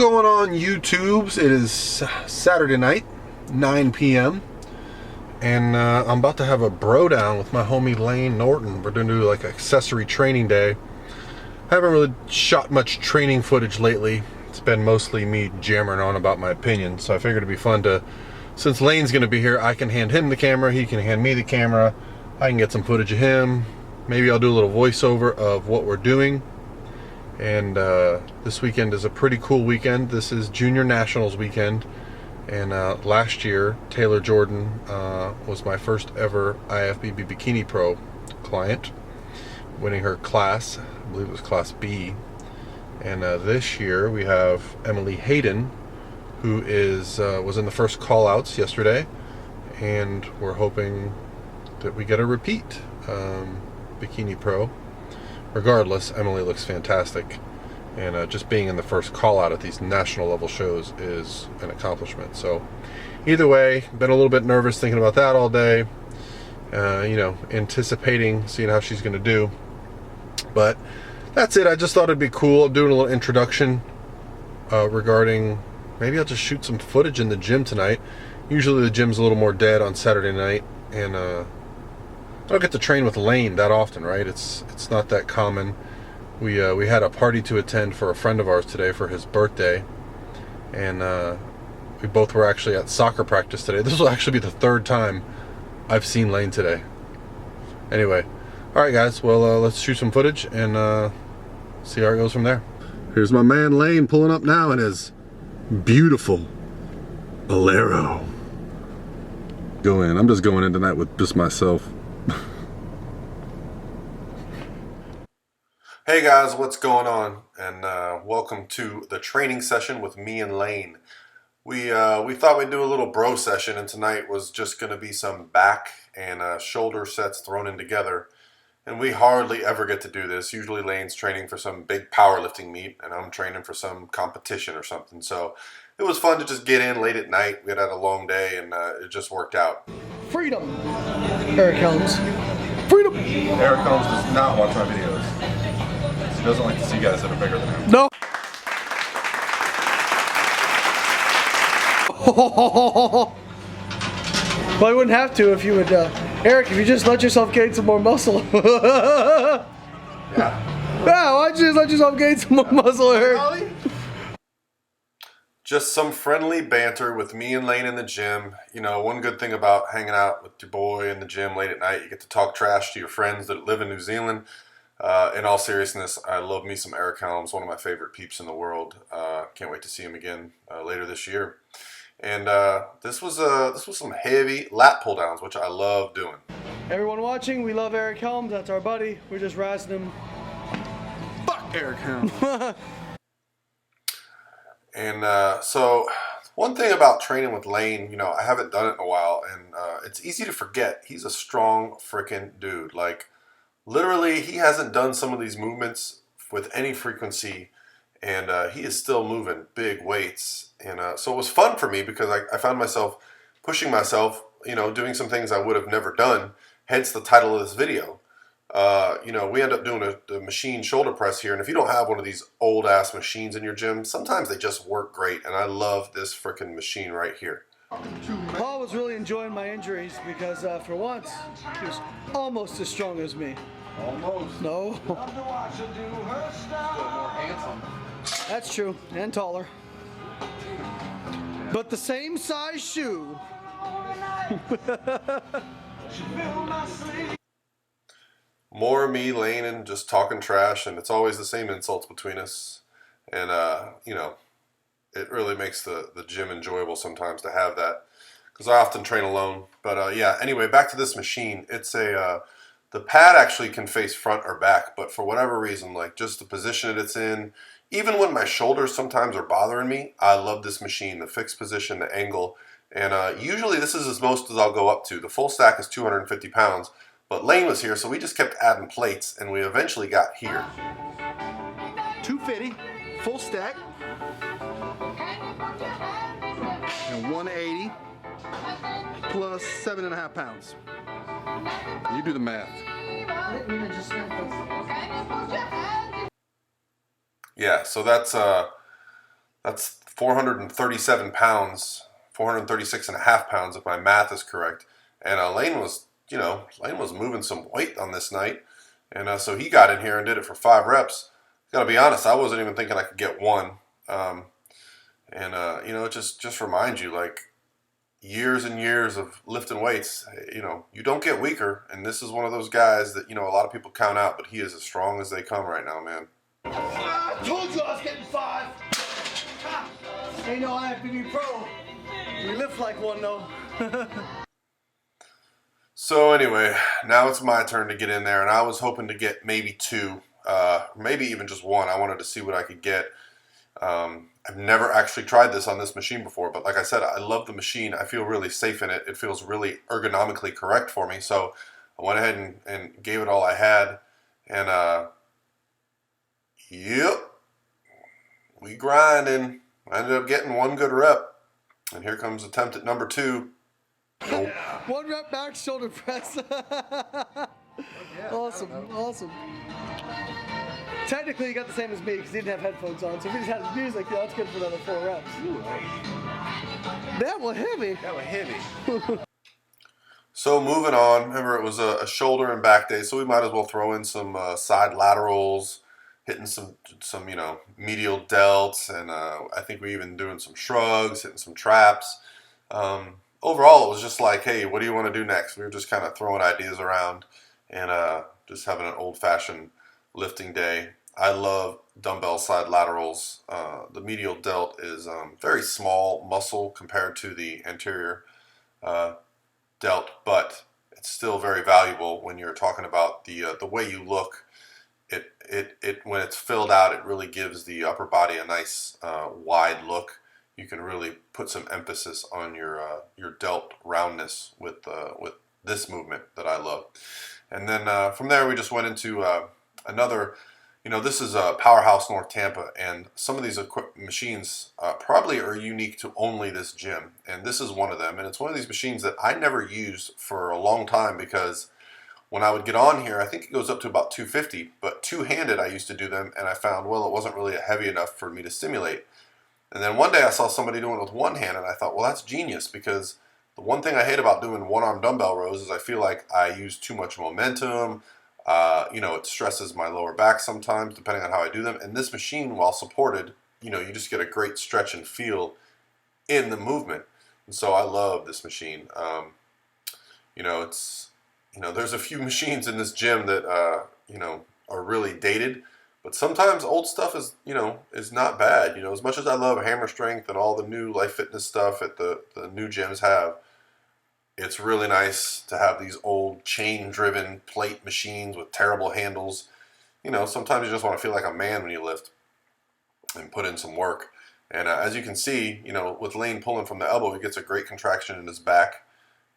going on, YouTubes? It is Saturday night, 9 p.m. And I'm about to have a bro down with my homie Layne Norton. We're going to do like accessory training day. I haven't really shot much training footage lately. It's been mostly me jammering on about my opinion. So I figured it'd be fun to, since Layne's going to be here, I can hand him the camera, he can hand me the camera. I can get some footage of him. Maybe I'll do a little voiceover of what we're doing. And this weekend is a pretty cool weekend. This is Junior Nationals weekend. And last year, Taylor Jordan was my first ever IFBB Bikini Pro client, winning her class. I believe it was Class B. And this year we have Emily Hayden, who was in the first call-outs yesterday. And we're hoping that we get a repeat Bikini Pro. Regardless, Emily looks fantastic, and just being in the first call out at these national level shows is an accomplishment. So either way, been a little bit nervous thinking about that all day, anticipating seeing how she's going to do. But that's it. I just thought it'd be cool. I'm doing a little introduction regarding, maybe I'll just shoot some footage in the gym tonight. Usually the gym's a little more dead on Saturday night, and I don't get to train with Layne that often, right? It's not that common. We had a party to attend for a friend of ours today for his birthday, and we both were actually at soccer practice today. This will actually be the third time I've seen Layne today. Anyway, all right, guys. Well, let's shoot some footage and see how it goes from there. Here's my man Layne pulling up now in his beautiful Bolero. Go in. I'm just going in tonight with just myself. Hey guys, what's going on? And welcome to the training session with me and Layne. We thought we'd do a little bro session, and tonight was just going to be some back and shoulder sets thrown in together. And we hardly ever get to do this. Usually Layne's training for some big powerlifting meet, and I'm training for some competition or something. So it was fun to just get in late at night. We had a long day, and it just worked out. Freedom! Eric Helms. Freedom! Eric Helms does not watch my videos. He doesn't like to see guys that are bigger than him. No! Well, you wouldn't have to if you would, Eric, if you just let yourself gain some more muscle. Yeah. Yeah, why don't you just let yourself gain some more muscle, Eric? Just some friendly banter with me and Layne in the gym. You know, one good thing about hanging out with your boy in the gym late at night, you get to talk trash to your friends that live in New Zealand. In all seriousness, I love me some Eric Helms, one of my favorite peeps in the world. Can't wait to see him again later this year. And this was some heavy lat pull downs, which I love doing. Everyone watching, we love Eric Helms. That's our buddy. We're just razzing him. Fuck Eric Helms. And so one thing about training with Layne, I haven't done it in a while, and it's easy to forget. He's a strong freaking dude. Like, literally, he hasn't done some of these movements with any frequency, and he is still moving big weights. And so it was fun for me because I found myself pushing myself, doing some things I would have never done, hence the title of this video. We end up doing a machine shoulder press here, and if you don't have one of these old-ass machines in your gym, sometimes they just work great, and I love this freaking machine right here. Paul was really enjoying my injuries because, for once, he was almost as strong as me. Almost. No. Still more handsome. That's true, and taller. But the same size shoe. More me, Layne, and just talking trash, and it's always the same insults between us. And, it really makes the gym enjoyable sometimes to have that, because I often train alone. But yeah, anyway, back to this machine. It's the pad actually can face front or back, but for whatever reason, like just the position that it's in, even when my shoulders sometimes are bothering me, I love this machine, the fixed position, the angle. And usually this is as most as I'll go up to. The full stack is 250 pounds, but Layne was here, so we just kept adding plates, and we eventually got here. 250, full stack. And 180 plus 7.5 pounds. You do the math. Yeah, so that's That's 437 pounds, 436 and a half pounds if my math is correct. And Layne was, Layne was moving some weight on this night. And so he got in here and did it for 5 reps. Gotta be honest, I wasn't even thinking I could get one. It just reminds you, like, years and years of lifting weights, you don't get weaker. And this is one of those guys that, a lot of people count out, but he is as strong as they come right now, man. I told you I was getting 5. Ain't no IFBB Pro. We lift like one though. So anyway, now it's my turn to get in there, and I was hoping to get maybe 2, maybe even just 1. I wanted to see what I could get. I've never actually tried this on this machine before, but like I said, I love the machine. I feel really safe in it. It feels really ergonomically correct for me. So I went ahead and gave it all I had, and yep, we grinding. I ended up getting 1 good rep, and here comes attempt at number 2. Nope. 1 rep back shoulder press. Awesome. Technically, you got the same as me because he didn't have headphones on. So if he just had his music, that's good for another 4 reps. That was heavy. So moving on, remember it was a shoulder and back day, so we might as well throw in some side laterals, hitting some medial delts, and I think we even doing some shrugs, hitting some traps. Overall, it was just like, hey, what do you want to do next? We were just kind of throwing ideas around and just having an old-fashioned lifting day. I love dumbbell side laterals. The medial delt is very small muscle compared to the anterior delt, but it's still very valuable when you're talking about the way you look. It when it's filled out, it really gives the upper body a nice wide look. You can really put some emphasis on your delt roundness with this movement that I love. And then from there we just went into another. This is Powerhouse North Tampa, and some of these machines probably are unique to only this gym, and this is one of them. And it's one of these machines that I never used for a long time because when I would get on here, I think it goes up to about 250, but two-handed I used to do them, and I found, well, it wasn't really heavy enough for me to stimulate. And then one day I saw somebody doing it with one hand, and I thought, well, that's genius, because the one thing I hate about doing one-arm dumbbell rows is I feel like I use too much momentum. It stresses my lower back sometimes, depending on how I do them. And this machine, while supported, you just get a great stretch and feel in the movement. And so I love this machine. There's a few machines in this gym that, are really dated. But sometimes old stuff is not bad. As much as I love hammer strength and all the new life fitness stuff that the new gyms have, it's really nice to have these old chain-driven plate machines with terrible handles. Sometimes you just want to feel like a man when you lift and put in some work. And as you can see, with Layne pulling from the elbow, he gets a great contraction in his back.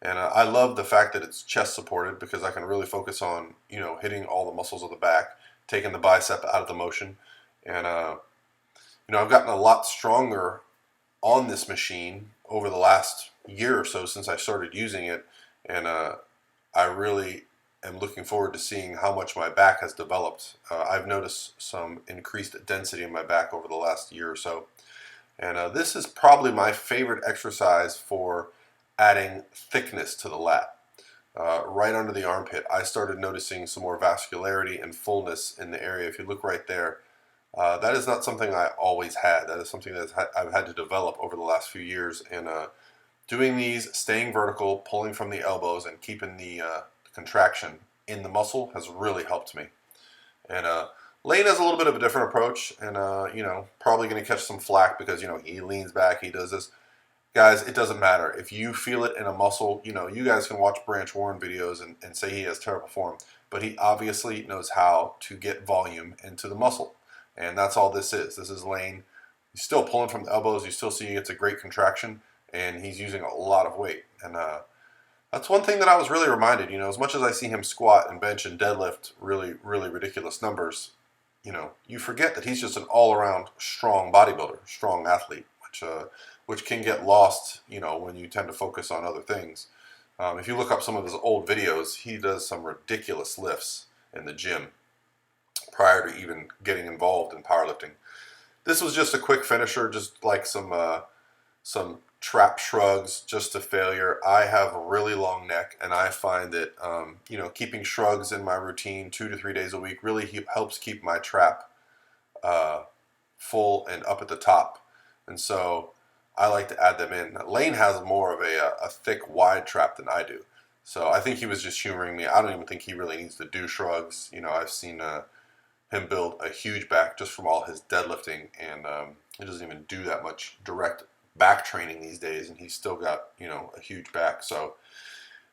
And I love the fact that it's chest supported because I can really focus on, hitting all the muscles of the back, taking the bicep out of the motion. And, I've gotten a lot stronger on this machine over the last year or so since I started using it. And I really am looking forward to seeing how much my back has developed. I've noticed some increased density in my back over the last year or so. And this is probably my favorite exercise for adding thickness to the lat. Right under the armpit, I started noticing some more vascularity and fullness in the area. If you look right there, that is not something I always had. That is something that I've had to develop over the last few years. And doing these, staying vertical, pulling from the elbows, and keeping the contraction in the muscle has really helped me. And Layne has a little bit of a different approach, and probably going to catch some flack because he leans back, he does this. Guys, it doesn't matter. If you feel it in a muscle, you guys can watch Branch Warren videos and say he has terrible form, but he obviously knows how to get volume into the muscle. And that's all this is. This is Layne. He's still pulling from the elbows. You still see it's a great contraction, and he's using a lot of weight. And that's one thing that I was really reminded, as much as I see him squat and bench and deadlift really, really ridiculous numbers, you forget that he's just an all-around strong bodybuilder, strong athlete, which can get lost, when you tend to focus on other things. If you look up some of his old videos, he does some ridiculous lifts in the gym prior to even getting involved in powerlifting. this was just a quick finisher, just like some trap shrugs just to failure. I have a really long neck, and I find that you know, keeping shrugs in my routine 2 to 3 days a week really helps keep my trap full and up at the top. And so I like to add them in. Layne has more of a thick, wide trap than I do. So I think he was just humoring me. I don't even think he really needs to do shrugs. You know, I've seen him build a huge back just from all his deadlifting, and he doesn't even do that much direct back training these days, and he's still got, you know, a huge back. So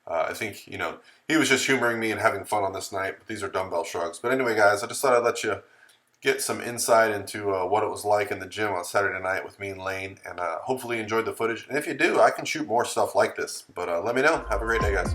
I think, you know, he was just humoring me and having fun on this night. But these are dumbbell shrugs. But anyway, guys, I just thought I'd let you get some insight into what it was like in the gym on Saturday night with me and Layne, and hopefully you enjoyed the footage. And if you do, I can shoot more stuff like this. But let me know. Have a great day, guys.